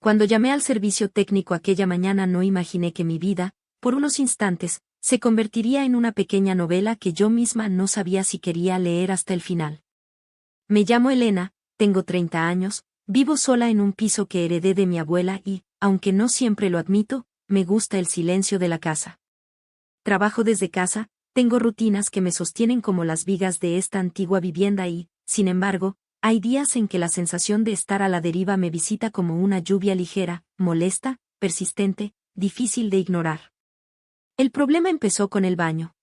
Cuando llamé al servicio técnico aquella mañana no imaginé que mi vida, por unos instantes, se convertiría en una pequeña novela que yo misma no sabía si quería leer hasta el final. Me llamo Elena, tengo 30 años, vivo sola en un piso que heredé de mi abuela y, aunque no siempre lo admito, me gusta el silencio de la casa. Trabajo desde casa, tengo rutinas que me sostienen como las vigas de esta antigua vivienda y, sin embargo, hay días en que la sensación de estar a la deriva me visita como una lluvia ligera, molesta, persistente, difícil de ignorar. El problema empezó con el baño.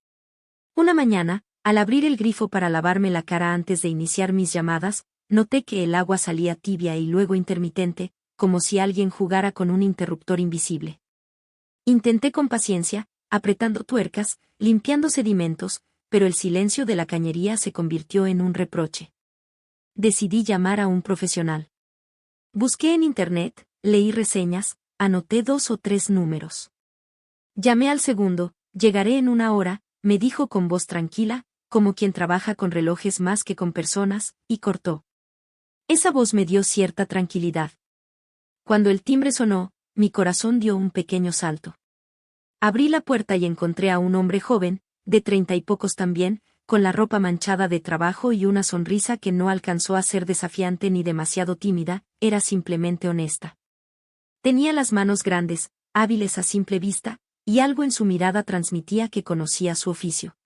Una mañana, al abrir el grifo para lavarme la cara antes de iniciar mis llamadas, noté que el agua salía tibia y luego intermitente, como si alguien jugara con un interruptor invisible. Intenté con paciencia, apretando tuercas, limpiando sedimentos, pero el silencio de la cañería se convirtió en un reproche. Decidí llamar a un profesional. Busqué en internet, leí reseñas, anoté 2 o 3 números. Llamé al segundo, llegaré en 1 hora, me dijo con voz tranquila, como quien trabaja con relojes más que con personas, y cortó. Esa voz me dio cierta tranquilidad. Cuando el timbre sonó, mi corazón dio un pequeño salto. Abrí la puerta y encontré a un hombre joven, de 30 y pocos también, con la ropa manchada de trabajo y una sonrisa que no alcanzó a ser desafiante ni demasiado tímida, era simplemente honesta. Tenía las manos grandes, hábiles a simple vista, y algo en su mirada transmitía que conocía su oficio.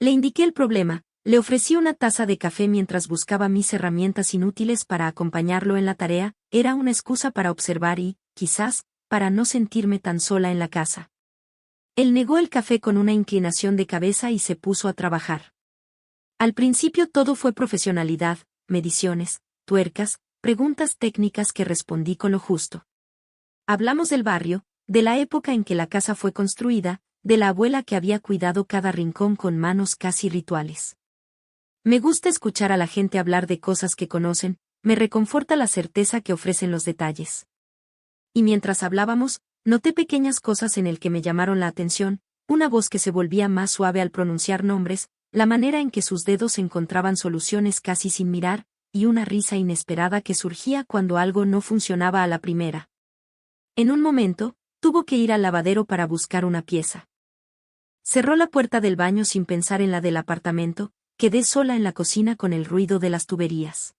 Le indiqué el problema, le ofrecí una taza de café mientras buscaba mis herramientas inútiles para acompañarlo en la tarea, era una excusa para observar y, quizás, para no sentirme tan sola en la casa. Él negó el café con una inclinación de cabeza y se puso a trabajar. Al principio todo fue profesionalidad, mediciones, tuercas, preguntas técnicas que respondí con lo justo. Hablamos del barrio, de la época en que la casa fue construida, de la abuela que había cuidado cada rincón con manos casi rituales. Me gusta escuchar a la gente hablar de cosas que conocen, me reconforta la certeza que ofrecen los detalles. Y mientras hablábamos, noté pequeñas cosas en el que me llamaron la atención, una voz que se volvía más suave al pronunciar nombres, la manera en que sus dedos encontraban soluciones casi sin mirar, y una risa inesperada que surgía cuando algo no funcionaba a la primera. En un momento, tuvo que ir al lavadero para buscar una pieza. Cerró la puerta del baño sin pensar en la del apartamento, quedé sola en la cocina con el ruido de las tuberías.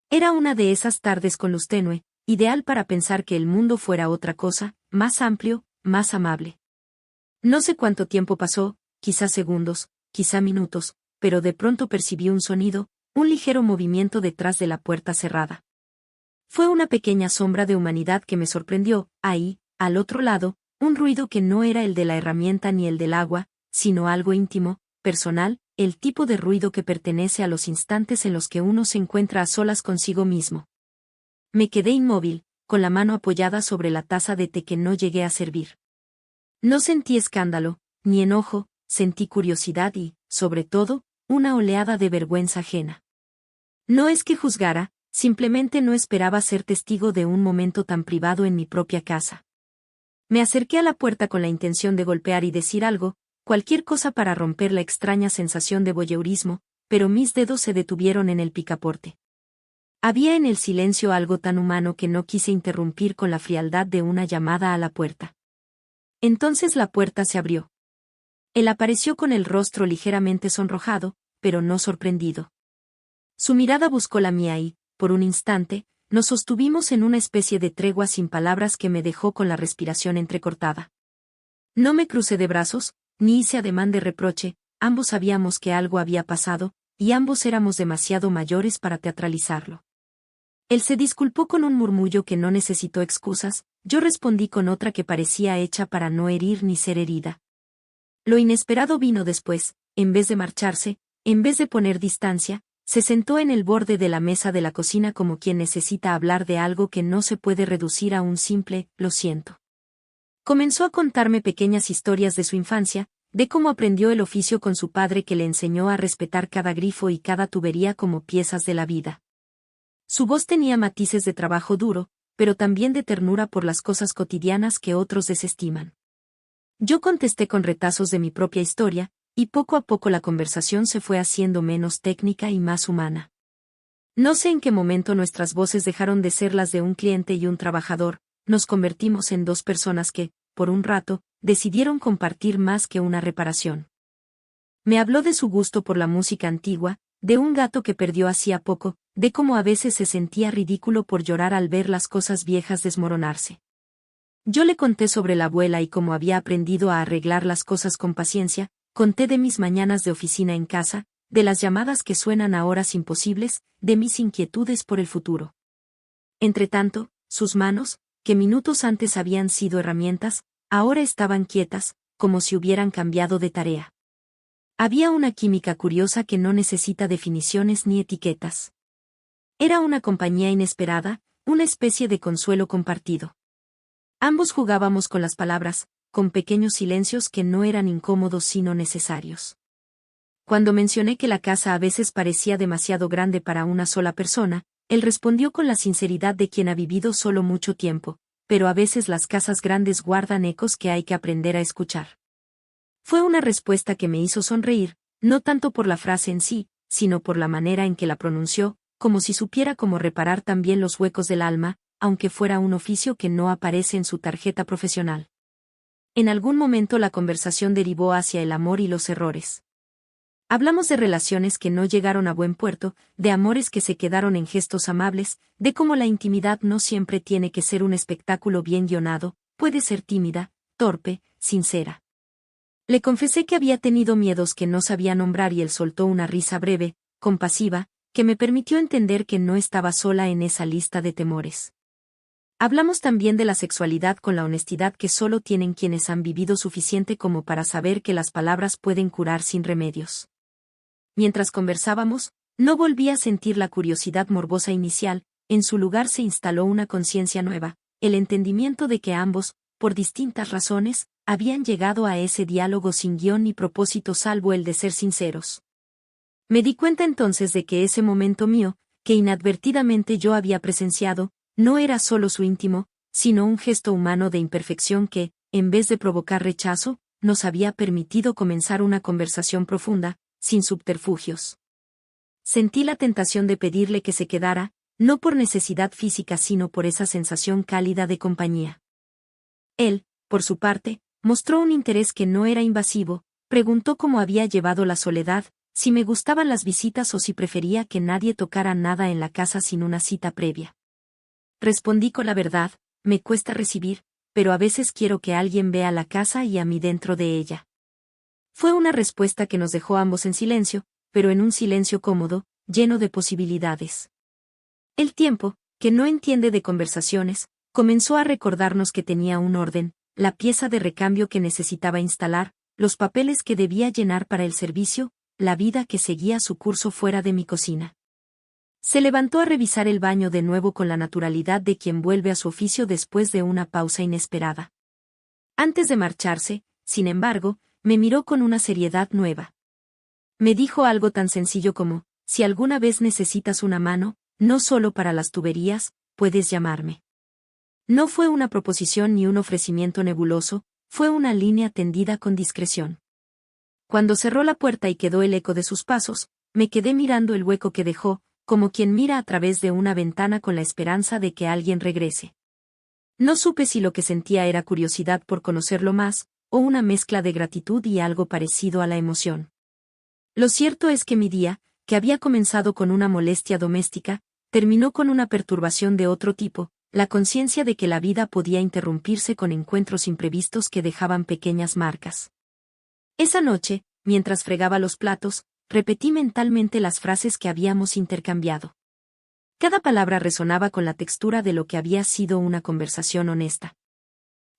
Era una de esas tardes con luz tenue, ideal para pensar que el mundo fuera otra cosa, más amplio, más amable. No sé cuánto tiempo pasó, quizá segundos, quizá minutos, pero de pronto percibí un sonido, un ligero movimiento detrás de la puerta cerrada. Fue una pequeña sombra de humanidad que me sorprendió, ahí, al otro lado, un ruido que no era el de la herramienta ni el del agua, sino algo íntimo, personal, el tipo de ruido que pertenece a los instantes en los que uno se encuentra a solas consigo mismo. Me quedé inmóvil, con la mano apoyada sobre la taza de té que no llegué a servir. No sentí escándalo, ni enojo, sentí curiosidad y, sobre todo, una oleada de vergüenza ajena. No es que juzgara, simplemente no esperaba ser testigo de un momento tan privado en mi propia casa. Me acerqué a la puerta con la intención de golpear y decir algo, cualquier cosa para romper la extraña sensación de voyeurismo, pero mis dedos se detuvieron en el picaporte. Había en el silencio algo tan humano que no quise interrumpir con la frialdad de una llamada a la puerta. Entonces la puerta se abrió. Él apareció con el rostro ligeramente sonrojado, pero no sorprendido. Su mirada buscó la mía y, por un instante, nos sostuvimos en una especie de tregua sin palabras que me dejó con la respiración entrecortada. No me crucé de brazos, ni hice ademán de reproche, ambos sabíamos que algo había pasado, y ambos éramos demasiado mayores para teatralizarlo. Él se disculpó con un murmullo que no necesitó excusas, yo respondí con otra que parecía hecha para no herir ni ser herida. Lo inesperado vino después, en vez de marcharse, en vez de poner distancia, se sentó en el borde de la mesa de la cocina como quien necesita hablar de algo que no se puede reducir a un simple, lo siento. Comenzó a contarme pequeñas historias de su infancia, de cómo aprendió el oficio con su padre que le enseñó a respetar cada grifo y cada tubería como piezas de la vida. Su voz tenía matices de trabajo duro, pero también de ternura por las cosas cotidianas que otros desestiman. Yo contesté con retazos de mi propia historia, y poco a poco la conversación se fue haciendo menos técnica y más humana. No sé en qué momento nuestras voces dejaron de ser las de un cliente y un trabajador, nos convertimos en dos personas que, por un rato, decidieron compartir más que una reparación. Me habló de su gusto por la música antigua, de un gato que perdió hacía poco, de cómo a veces se sentía ridículo por llorar al ver las cosas viejas desmoronarse. Yo le conté sobre la abuela y cómo había aprendido a arreglar las cosas con paciencia, conté de mis mañanas de oficina en casa, de las llamadas que suenan a horas imposibles, de mis inquietudes por el futuro. Entretanto, sus manos, que minutos antes habían sido herramientas, ahora estaban quietas, como si hubieran cambiado de tarea. Había una química curiosa que no necesita definiciones ni etiquetas. Era una compañía inesperada, una especie de consuelo compartido. Ambos jugábamos con las palabras, con pequeños silencios que no eran incómodos sino necesarios. Cuando mencioné que la casa a veces parecía demasiado grande para una sola persona, él respondió con la sinceridad de quien ha vivido solo mucho tiempo, pero a veces las casas grandes guardan ecos que hay que aprender a escuchar. Fue una respuesta que me hizo sonreír, no tanto por la frase en sí, sino por la manera en que la pronunció, como si supiera cómo reparar también los huecos del alma, aunque fuera un oficio que no aparece en su tarjeta profesional. En algún momento la conversación derivó hacia el amor y los errores. Hablamos de relaciones que no llegaron a buen puerto, de amores que se quedaron en gestos amables, de cómo la intimidad no siempre tiene que ser un espectáculo bien guionado, puede ser tímida, torpe, sincera. Le confesé que había tenido miedos que no sabía nombrar y él soltó una risa breve, compasiva, que me permitió entender que no estaba sola en esa lista de temores. Hablamos también de la sexualidad con la honestidad que solo tienen quienes han vivido suficiente como para saber que las palabras pueden curar sin remedios. Mientras conversábamos, no volví a sentir la curiosidad morbosa inicial, en su lugar se instaló una conciencia nueva, el entendimiento de que ambos, por distintas razones, habían llegado a ese diálogo sin guión ni propósito salvo el de ser sinceros. Me di cuenta entonces de que ese momento mío, que inadvertidamente yo había presenciado, no era solo su íntimo, sino un gesto humano de imperfección que, en vez de provocar rechazo, nos había permitido comenzar una conversación profunda, sin subterfugios. Sentí la tentación de pedirle que se quedara, no por necesidad física sino por esa sensación cálida de compañía. Él, por su parte, mostró un interés que no era invasivo, preguntó cómo había llevado la soledad, si me gustaban las visitas o si prefería que nadie tocara nada en la casa sin una cita previa. Respondí con la verdad, me cuesta recibir, pero a veces quiero que alguien vea la casa y a mí dentro de ella. Fue una respuesta que nos dejó ambos en silencio, pero en un silencio cómodo, lleno de posibilidades. El tiempo, que no entiende de conversaciones, comenzó a recordarnos que tenía un orden, la pieza de recambio que necesitaba instalar, los papeles que debía llenar para el servicio, la vida que seguía su curso fuera de mi cocina. Se levantó a revisar el baño de nuevo con la naturalidad de quien vuelve a su oficio después de una pausa inesperada. Antes de marcharse, sin embargo, me miró con una seriedad nueva. Me dijo algo tan sencillo como, si alguna vez necesitas una mano, no solo para las tuberías, puedes llamarme. No fue una proposición ni un ofrecimiento nebuloso, fue una línea tendida con discreción. Cuando cerró la puerta y quedó el eco de sus pasos, me quedé mirando el hueco que dejó, como quien mira a través de una ventana con la esperanza de que alguien regrese. No supe si lo que sentía era curiosidad por conocerlo más, o una mezcla de gratitud y algo parecido a la emoción. Lo cierto es que mi día, que había comenzado con una molestia doméstica, terminó con una perturbación de otro tipo, la conciencia de que la vida podía interrumpirse con encuentros imprevistos que dejaban pequeñas marcas. Esa noche, mientras fregaba los platos, repetí mentalmente las frases que habíamos intercambiado. Cada palabra resonaba con la textura de lo que había sido una conversación honesta.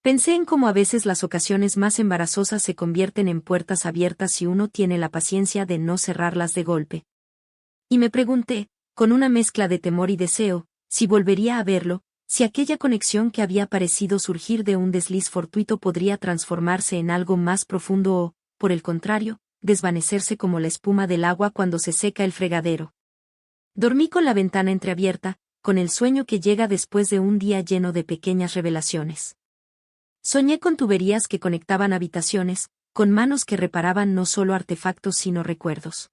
Pensé en cómo a veces las ocasiones más embarazosas se convierten en puertas abiertas si uno tiene la paciencia de no cerrarlas de golpe. Y me pregunté, con una mezcla de temor y deseo, si volvería a verlo, si aquella conexión que había parecido surgir de un desliz fortuito podría transformarse en algo más profundo o, por el contrario, desvanecerse como la espuma del agua cuando se seca el fregadero. Dormí con la ventana entreabierta, con el sueño que llega después de un día lleno de pequeñas revelaciones. Soñé con tuberías que conectaban habitaciones, con manos que reparaban no solo artefactos sino recuerdos.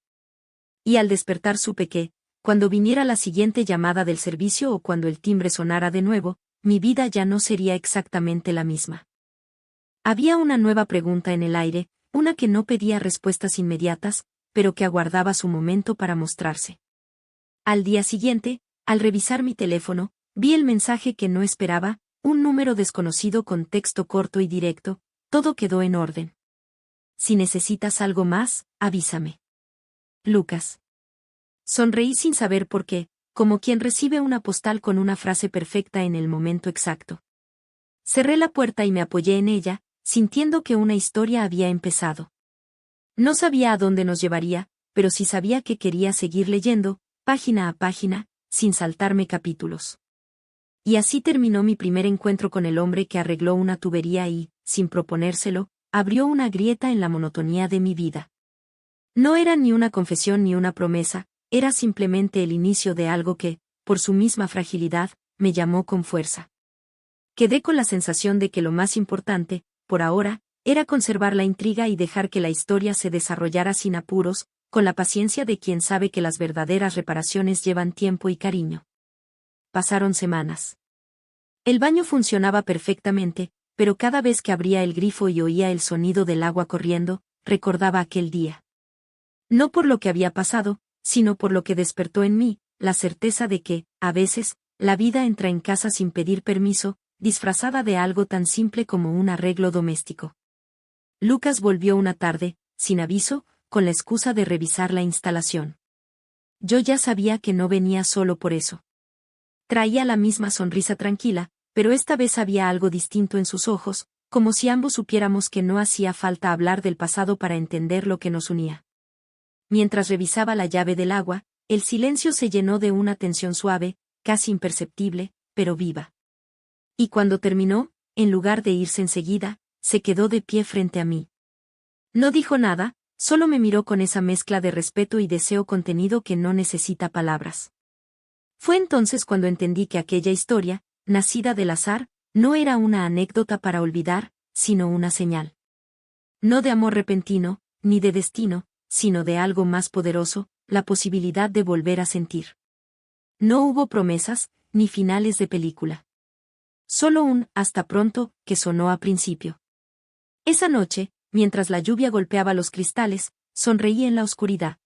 Y al despertar supe que, cuando viniera la siguiente llamada del servicio o cuando el timbre sonara de nuevo, mi vida ya no sería exactamente la misma. Había una nueva pregunta en el aire, una que no pedía respuestas inmediatas, pero que aguardaba su momento para mostrarse. Al día siguiente, al revisar mi teléfono, vi el mensaje que no esperaba, un número desconocido con texto corto y directo. Todo quedó en orden. Si necesitas algo más, avísame. Lucas. Sonreí sin saber por qué, como quien recibe una postal con una frase perfecta en el momento exacto. Cerré la puerta y me apoyé en ella, sintiendo que una historia había empezado. No sabía a dónde nos llevaría, pero sí sabía que quería seguir leyendo, página a página, sin saltarme capítulos. Y así terminó mi primer encuentro con el hombre que arregló una tubería y, sin proponérselo, abrió una grieta en la monotonía de mi vida. No era ni una confesión ni una promesa, era simplemente el inicio de algo que, por su misma fragilidad, me llamó con fuerza. Quedé con la sensación de que lo más importante, por ahora, era conservar la intriga y dejar que la historia se desarrollara sin apuros, con la paciencia de quien sabe que las verdaderas reparaciones llevan tiempo y cariño. Pasaron semanas. El baño funcionaba perfectamente, pero cada vez que abría el grifo y oía el sonido del agua corriendo, recordaba aquel día. No por lo que había pasado, sino por lo que despertó en mí, la certeza de que, a veces, la vida entra en casa sin pedir permiso, disfrazada de algo tan simple como un arreglo doméstico. Lucas volvió una tarde, sin aviso, con la excusa de revisar la instalación. Yo ya sabía que no venía solo por eso. Traía la misma sonrisa tranquila, pero esta vez había algo distinto en sus ojos, como si ambos supiéramos que no hacía falta hablar del pasado para entender lo que nos unía. Mientras revisaba la llave del agua, el silencio se llenó de una tensión suave, casi imperceptible, pero viva. Y cuando terminó, en lugar de irse enseguida, se quedó de pie frente a mí. No dijo nada, solo me miró con esa mezcla de respeto y deseo contenido que no necesita palabras. Fue entonces cuando entendí que aquella historia, nacida del azar, no era una anécdota para olvidar, sino una señal. No de amor repentino, ni de destino, sino de algo más poderoso, la posibilidad de volver a sentir. No hubo promesas, ni finales de película. Solo un «hasta pronto» que sonó a principio. Esa noche, mientras la lluvia golpeaba los cristales, sonreí en la oscuridad.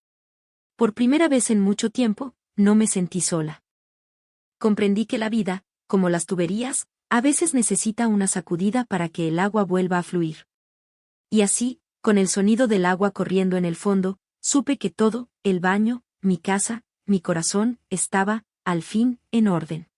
Por primera vez en mucho tiempo, no me sentí sola. Comprendí que la vida, como las tuberías, a veces necesita una sacudida para que el agua vuelva a fluir. Y así, con el sonido del agua corriendo en el fondo, supe que todo, el baño, mi casa, mi corazón, estaba, al fin, en orden.